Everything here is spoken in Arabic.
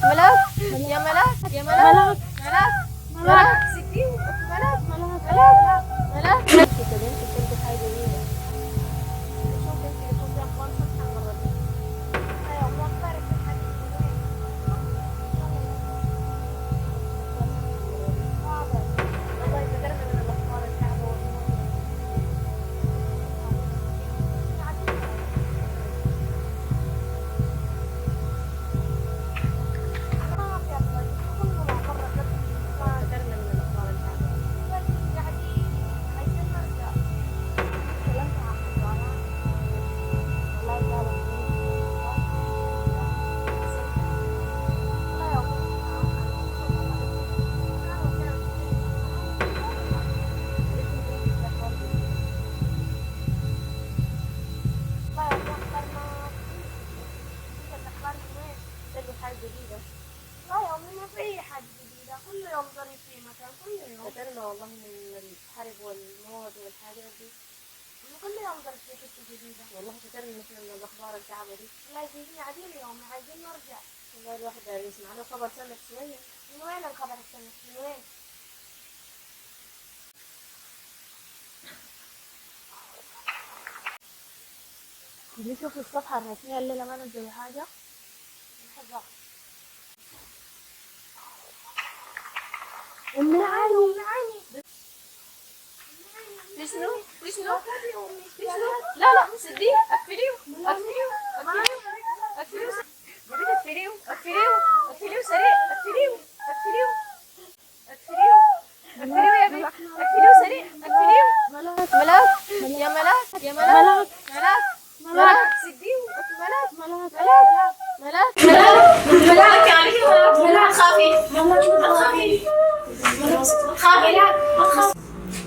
ملاك يا ملاك يا ملاك ملاك ملاك سكين ملاك ملاك ملاك ملاك كده انت كنت حاجه جميله. شوف انت يكون في اخبار صفحه المره دي. ايوه ما اخبارك في الحديث والله ذكرنا من الاخبار الكعبه جديدة. لا يا أمي ما في أي حاجة جديدة، كل يوم ظريف في مكان كل يوم. فترنا والله من الحرب والموت والحاجات دي. كل يوم ظريف في حتة جديدة. والله فترنا مثل من الأخبار الكعبة دي. لا جايين قاعدين اليوم عايزين نرجع. والله الواحد داير يسمع له خبر سمك شوية. من وين الخبر السمك؟ من وين؟ اللي شوف الصفحة الرسمية الليلة ما نزلوا حاجة. حذر. أمي علي أمي علي شنو؟ شنو؟ شنو؟ لا لا سديه أقفليه أقفليه أقفليه أقفليه جبت أقفليه أقفليه أقفليه سريع أقفليه أقفليه أقفليه أقفليه يا بنت أقفليه سريع أقفليه ملاك ملاك يا ملاك يا ملاك ملاك ملاك سديه ملاك ملاك ملاك ملاك ملاك يعني ملاك خافي ملاك خافي خافي لا ما تخافي